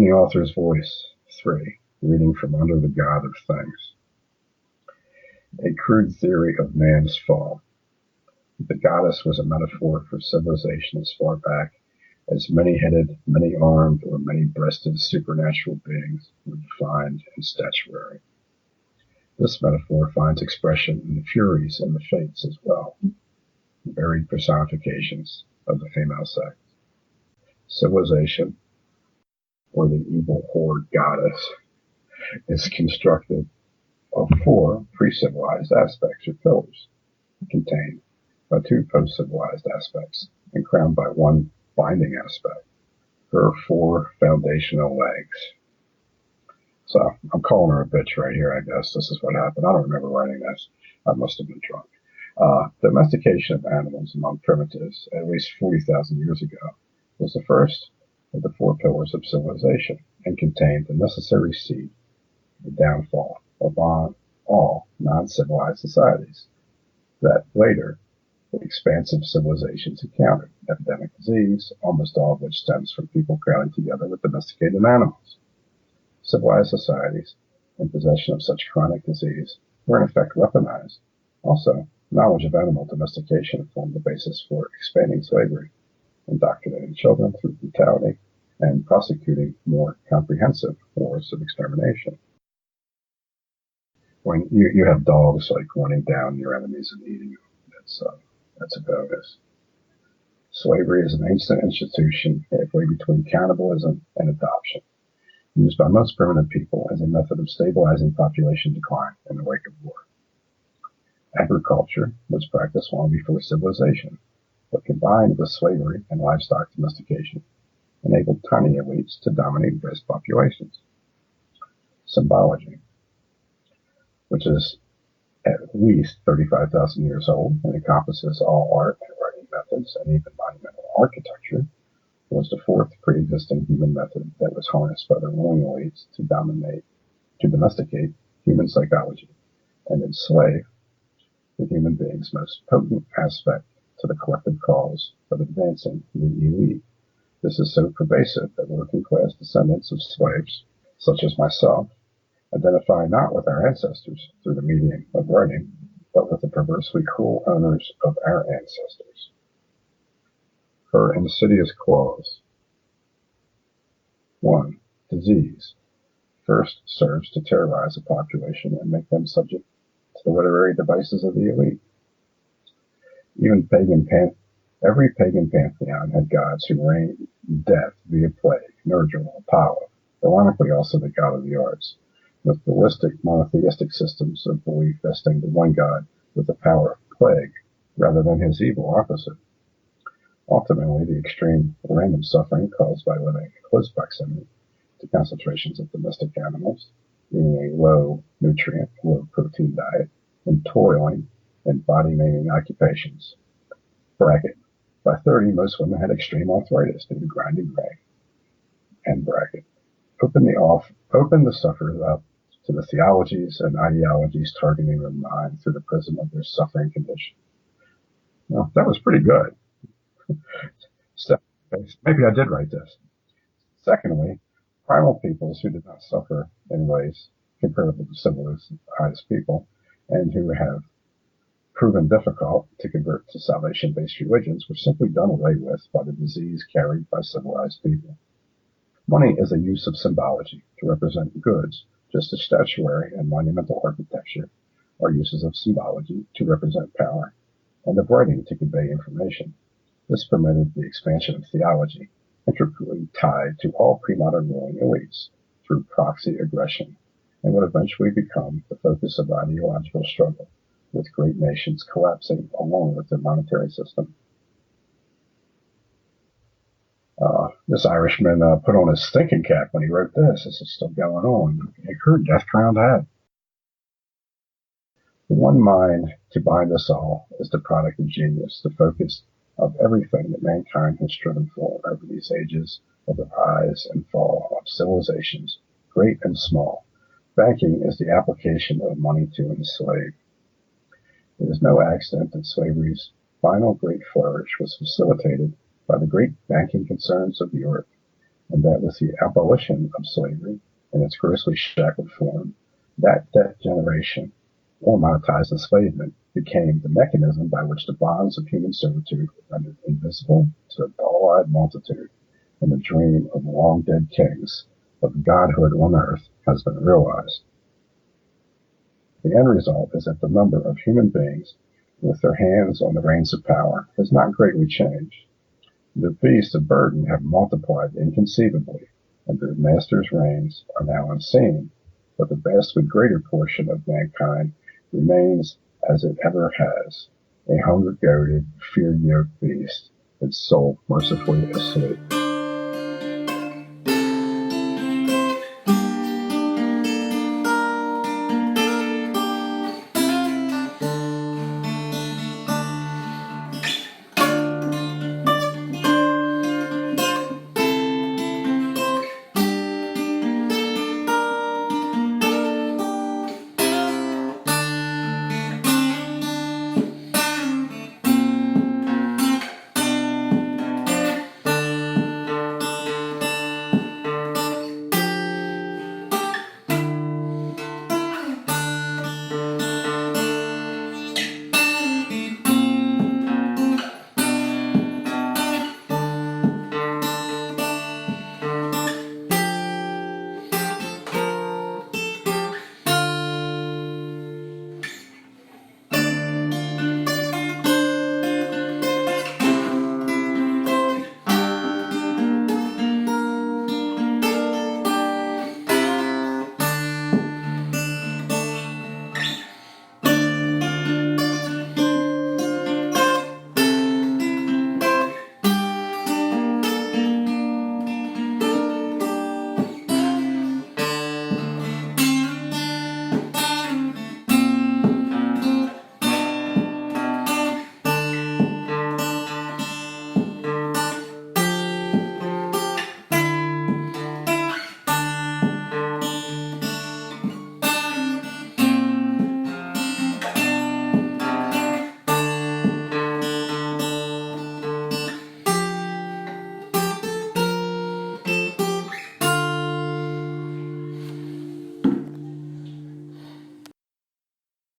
the author's voice. 3. Reading from under the God of things. A crude theory of man's fall. The goddess was a metaphor for civilization as far back as many-headed, many-armed, or many-breasted supernatural beings were defined in statuary. This metaphor finds expression in the Furies and the Fates as well, varied personifications of the female sex. Civilization, or the evil horde goddess, is constructed of 4 pre-civilized aspects or pillars, contained by 2 post-civilized aspects, and crowned by 1 binding aspect. There are 4 foundational legs. So I'm calling her a bitch right here, I guess. This is what happened. I don't remember writing this. I must have been drunk. Domestication of animals among primitives, at least 40,000 years ago, was the first of the 4 pillars of civilization and contained the necessary seed, the downfall of all non-civilized societies that later expansive civilizations encountered. Epidemic disease, almost all of which stems from people crowding together with domesticated animals. Civilized societies in possession of such chronic disease were in effect weaponized. Also, knowledge of animal domestication formed the basis for expanding slavery, indoctrinating children through brutality, and prosecuting more comprehensive wars of extermination. When you have dogs like running down your enemies and eating them, that's a bonus. Slavery is an ancient institution halfway between cannibalism and adoption, used by most primitive people as a method of stabilizing population decline in the wake of war. Agriculture was practiced long before civilization, but combined with slavery and livestock domestication, enabled tiny elites to dominate vast populations. Symbology, which is at least 35,000 years old and encompasses all art and writing methods and even monumental architecture, was the 4th pre-existing human method that was harnessed by the ruling elites to domesticate human psychology and enslave the human being's most potent aspect to the collective cause of advancing the elite. This is so pervasive that working class descendants of slaves, such as myself, identify not with our ancestors through the medium of writing, but with the perversely cruel owners of our ancestors. Her insidious clause. 1. Disease. First serves to terrorize a population and make them subject to the literary devices of the elite. Every pagan pantheon had gods who reigned death via plague, Nergal, Apollo, ironically also the god of the arts, with dualistic monotheistic systems of belief vesting the one god with the power of plague rather than his evil opposite. Ultimately, the extreme random suffering caused by living in close proximity to concentrations of domestic animals, eating a low nutrient, low protein diet, and toiling in body-maiming occupations. Bracket. By 30, most women had extreme arthritis due to grinding rain. End bracket. Open the sufferers up to the theologies and ideologies targeting their mind through the prism of their suffering condition. Well, that was pretty good. So, maybe I did write this. Secondly, primal peoples who did not suffer in ways comparable to civilized people and who have proven difficult to convert to salvation-based religions were simply done away with by the disease carried by civilized people. Money is a use of symbology to represent goods, just as statuary and monumental architecture are uses of symbology to represent power, and of writing to convey information. This permitted the expansion of theology, intricately tied to all pre-modern ruling elites through proxy aggression, and would eventually become the focus of ideological struggle, with great nations collapsing along with their monetary system. This Irishman put on his thinking cap when he wrote this. This is still going on. Her death-crowned head. The one mind to bind us all is the product of genius, the focus of everything that mankind has striven for over these ages of the rise and fall of civilizations, great and small. Banking is the application of money to enslave. It is no accident that slavery's final great flourish was facilitated by the great banking concerns of Europe. and that with the abolition of slavery in its grossly shackled form, that generation, or monetized enslavement, became the mechanism by which the bonds of human servitude were rendered invisible to a dull-eyed multitude, and the dream of long-dead kings of godhood on earth has been realized. The end result is that the number of human beings with their hands on the reins of power has not greatly changed. The beasts of burden have multiplied inconceivably, and their masters' reigns are now unseen, but the vastly greater portion of mankind remains as it ever has, a hunger-goaded, fear-yoked beast, its soul mercifully asleep.